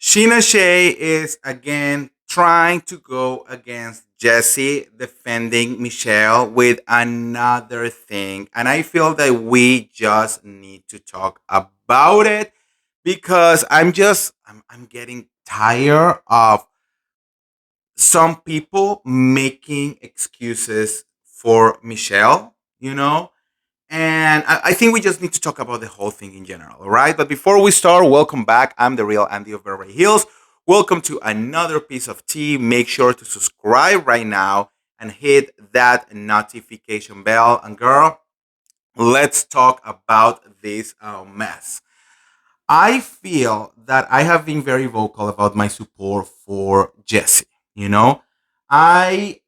Scheana Shay is again trying to go against Jesse, defending Michelle with another thing. And I feel that we just need to talk about it because I'm getting tired of some people making excuses for Michelle, and I think we just need to talk about the whole thing in general, all right? But before we start, welcome back. I'm the real Andy of Beverly Hills. Welcome to another piece of tea. Make sure to subscribe right now and hit that notification bell. And girl, let's talk about this mess. I feel that I have been very vocal about my support for Jesse. You know, I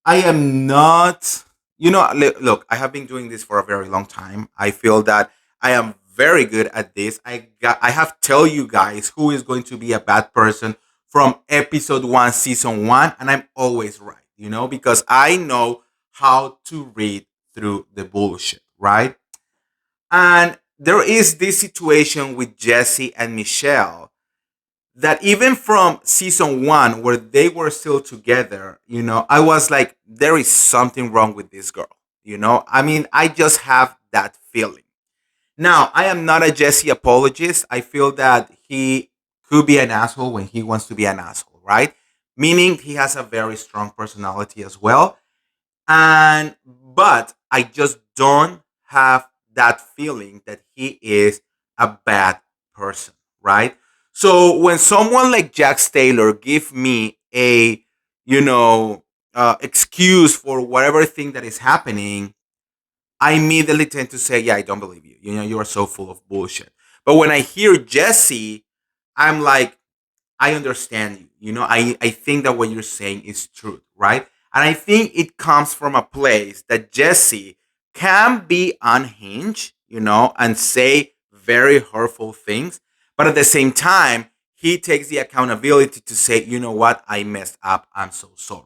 I am not, look, I have been doing this for a very long time. I feel that I am very good at this. I have tell you guys who is going to be a bad person from episode 1, season 1, and I'm always right, because I know how to read through the bullshit, right? And there is this situation with Jesse and Michelle that even from season 1 where they were still together, I was like, there is something wrong with this girl. I mean, I just have that feeling. Now, I am not a Jesse apologist. I feel that he could be an asshole when he wants to be an asshole, right? Meaning he has a very strong personality as well. But I just don't have that feeling that he is a bad person, right? So when someone like Jax Taylor give me a, you know, excuse for whatever thing that is happening, I immediately tend to say, yeah, I don't believe you. You are so full of bullshit. But when I hear Jesse, I'm like, I understand you. I think that what you're saying is truth, right? And I think it comes from a place that Jesse can be unhinged, and say very hurtful things. But at the same time, he takes the accountability to say, you know what, I messed up. I'm so sorry.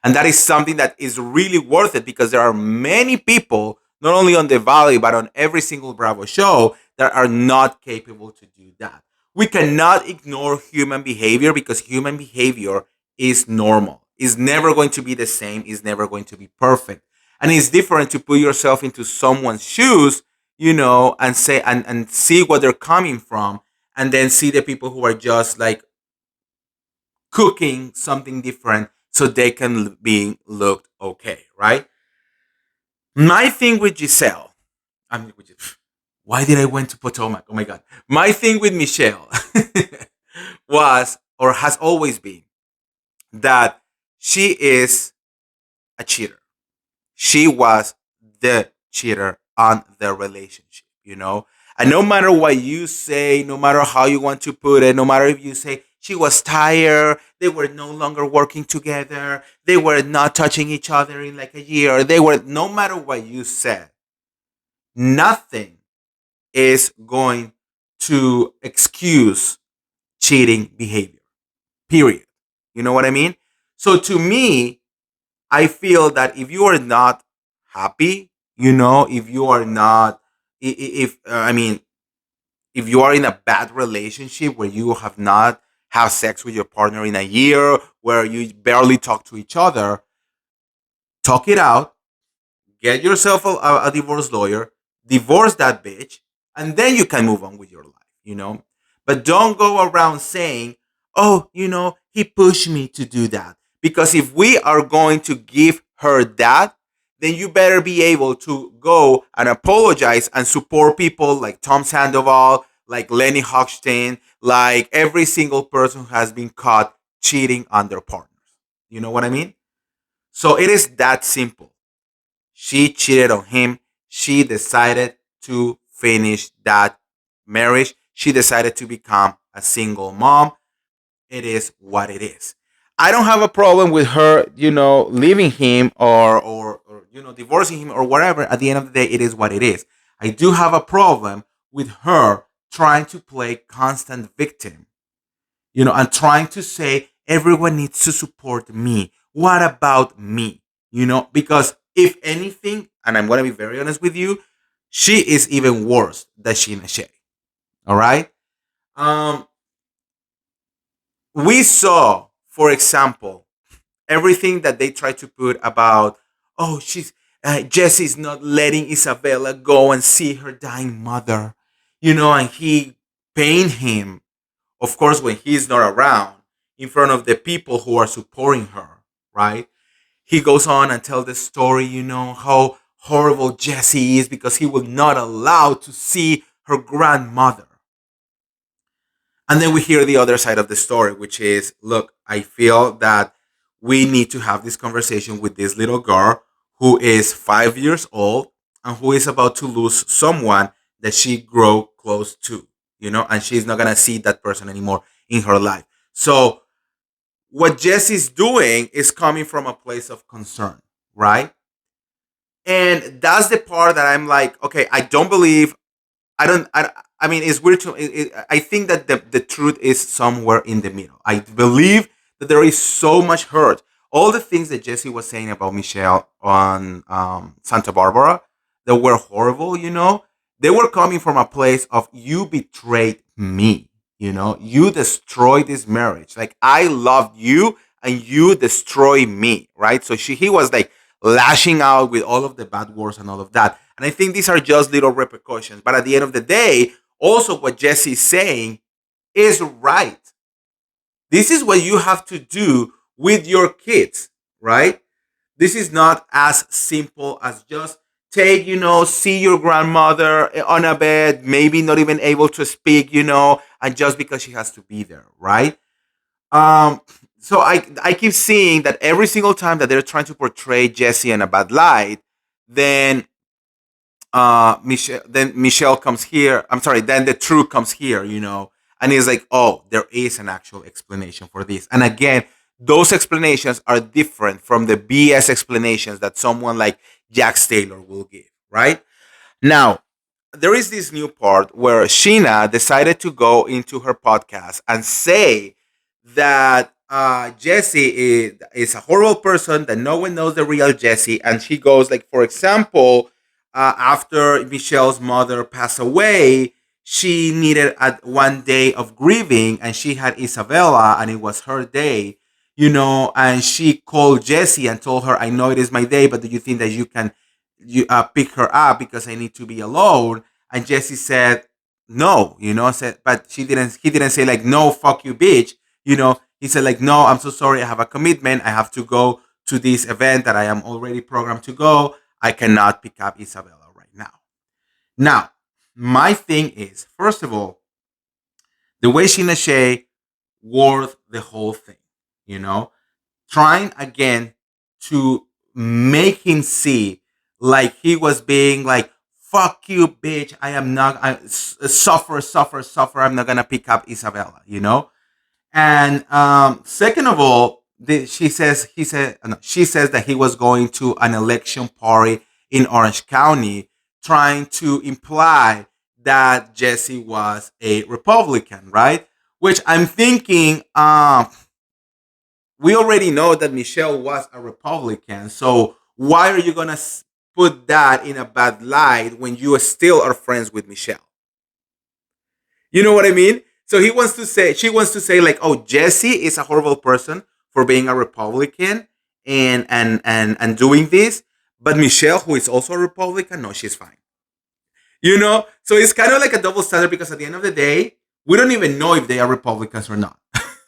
And that is something that is really worth it because there are many people, not only on the Valley, but on every single Bravo show that are not capable to do that. We cannot ignore human behavior because human behavior is normal. It's never going to be the same, it's never going to be perfect. And it's different to put yourself into someone's shoes, and say and see what they're coming from, and then see the people who are just like cooking something different so they can be looked okay, right? My thing with Giselle, I mean, why did I went to Potomac? Oh my god. My thing with Michelle was or has always been that she is a cheater. She was the cheater on the relationship. And no matter what you say, no matter how you want to put it, no matter if you say she was tired, they were no longer working together, they were not touching each other in like a year, no matter what you said, nothing is going to excuse cheating behavior. Period. You know what I mean? So to me, I feel that if you are not happy, if you are not, if I mean, if you are in a bad relationship where you have not have sex with your partner in a year, where you barely talk to each other, talk it out, get yourself a divorce lawyer, divorce that bitch, and then you can move on with your life. But don't go around saying, oh, he pushed me to do that. Because if we are going to give her that, then you better be able to go and apologize and support people like Tom Sandoval, like Lenny Hochstein, like every single person who has been caught cheating on their partners. You know what I mean? So it is that simple. She cheated on him. She decided to finish that marriage. She decided to become a single mom. It is what it is. I don't have a problem with her, leaving him or divorcing him or whatever. At the end of the day, it is what it is. I do have a problem with her trying to play constant victim, and trying to say everyone needs to support me. What about me? Because if anything, and I'm going to be very honest with you, she is even worse than Scheana Shay. All right. Um, We saw, for example, everything that they try to put about, oh, she's Jesse's not letting Isabella go and see her dying mother, and he pain him, of course, when he's not around, in front of the people who are supporting her, right? He goes on and tell the story, how horrible Jesse is because he will not allow to see her grandmother. And then we hear the other side of the story, which is, look, I feel that we need to have this conversation with this little girl who is 5 years old and who is about to lose someone that she grew close to, and she's not going to see that person anymore in her life. So what Jesse's doing is coming from a place of concern, right? And that's the part that I'm like, okay, I don't believe I don't. I mean, it's weird to. I think that the truth is somewhere in the middle. I believe that there is so much hurt. All the things that Jesse was saying about Michelle on Santa Barbara that were horrible, they were coming from a place of you betrayed me. You destroyed this marriage. Like I loved you and you destroy me, right? So he was like lashing out with all of the bad words and all of that. And I think these are just little repercussions. But at the end of the day, also what Jesse is saying is right. This is what you have to do with your kids, right? This is not as simple as just take, see your grandmother on a bed, maybe not even able to speak, and just because she has to be there, right? Um, so I keep seeing that every single time that they're trying to portray Jesse in a bad light, then Michelle comes here. I'm sorry. Then the truth comes here, and he's like, oh, there is an actual explanation for this. And again, those explanations are different from the BS explanations that someone like Jax Taylor will give, right? Now, there is this new part where Scheana decided to go into her podcast and say that Jesse is a horrible person, that no one knows the real Jesse. And she goes, like, for example, after Michelle's mother passed away, she needed one day of grieving and she had Isabella and it was her day, and she called Jesse and told her, I know it is my day, but do you think that you can pick her up because I need to be alone? And Jesse said, no, said, but he didn't say like, no, fuck you, bitch. He said like, no, I'm so sorry. I have a commitment. I have to go to this event that I am already programmed to go. I cannot pick up Isabella right now. Now, my thing is, first of all, the way Scheana Shay worth the whole thing, you know, trying again to make him see like he was being like, fuck you, bitch. I am not, suffer, suffer, suffer. I'm not going to pick up Isabella, And second of all, she says that he was going to an election party in Orange County, trying to imply that Jesse was a Republican, right? Which I'm thinking, we already know that Michelle was a Republican. So why are you gonna put that in a bad light when you still are friends with Michelle? You know what I mean? So she wants to say like, oh, Jesse is a horrible person for being a Republican and doing this, but Michelle, who is also a Republican, no, she's fine. So it's kind of like a double standard because at the end of the day, we don't even know if they are Republicans or not.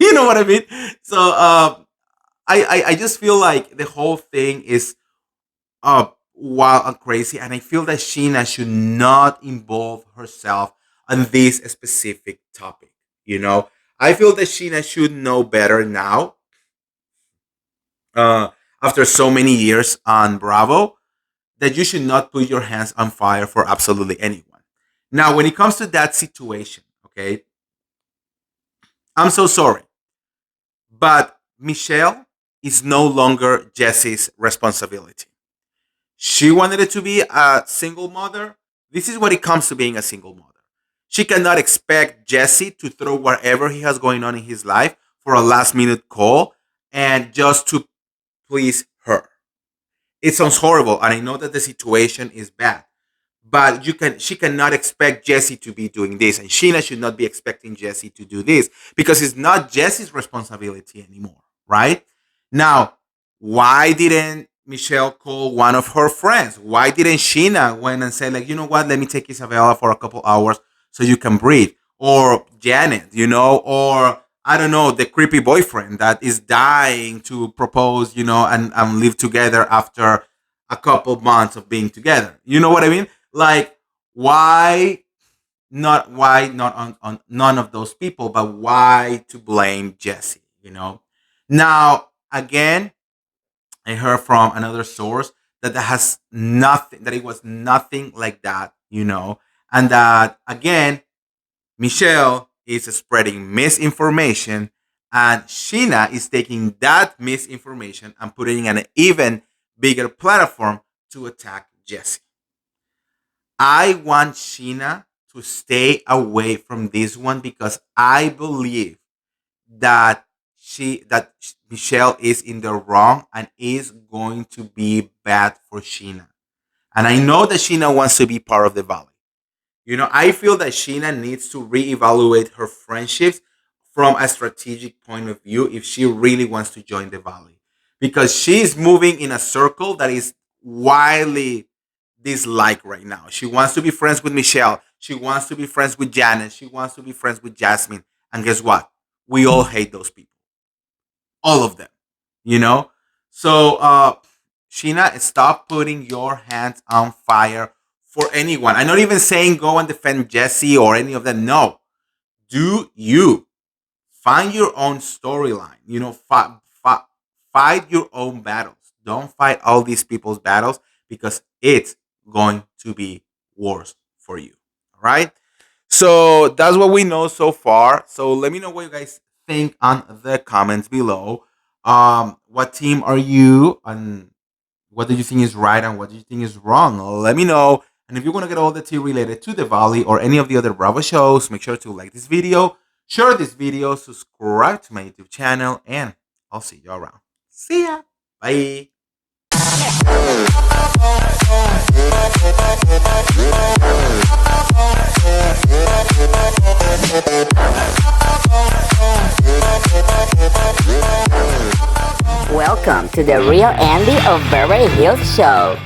You know what I mean? So I just feel like the whole thing is wild and crazy, and I feel that Sheena should not involve herself on this specific topic. I feel that Sheena should know better now. Uh, After so many years on Bravo, that you should not put your hands on fire for absolutely anyone. Now, when it comes to that situation, okay, I'm so sorry, but Michelle is no longer Jesse's responsibility. She wanted it to be a single mother. This is what it comes to being a single mother. She cannot expect Jesse to throw whatever he has going on in his life for a last minute call and just to please her. It sounds horrible, and I know that the situation is bad, but she cannot expect Jesse to be doing this, and Scheana should not be expecting Jesse to do this because it's not Jesse's responsibility anymore, right? Now, why didn't Michelle call one of her friends? Why didn't Scheana went and say, like, you know what, let me take Isabella for a couple hours so you can breathe? Or Janet, or I don't know, the creepy boyfriend that is dying to propose, and live together after a couple months of being together. You know what I mean? Like, why not on none of those people, but why to blame Jesse? Now, again, I heard from another source that has nothing, that it was nothing like that, and that again, Michelle is spreading misinformation, and Sheena is taking that misinformation and putting it in an even bigger platform to attack Jesse. I want Sheena to stay away from this one because I believe that Michelle is in the wrong and is going to be bad for Sheena. And I know that Sheena wants to be part of the Valley. I feel that Sheena needs to reevaluate her friendships from a strategic point of view if she really wants to join the Valley. Because she's moving in a circle that is widely disliked right now. She wants to be friends with Michelle. She wants to be friends with Janice. She wants to be friends with Jasmine. And guess what? We all hate those people. All of them. You know? So, Sheena, stop putting your hands on fire for anyone. I'm not even saying go and defend Jesse or any of them. No. Do you find your own storyline? Fight your own battles. Don't fight all these people's battles because it's going to be worse for you. All right. So that's what we know so far. So let me know what you guys think on the comments below. What team are you? And what do you think is right and what do you think is wrong? Let me know. And if you want to get all the tea related to the Valley or any of the other Bravo shows, make sure to like this video, share this video, subscribe to my YouTube channel, and I'll see you around. See ya. Bye. Welcome to the Real Andy of Beverly Hills Show.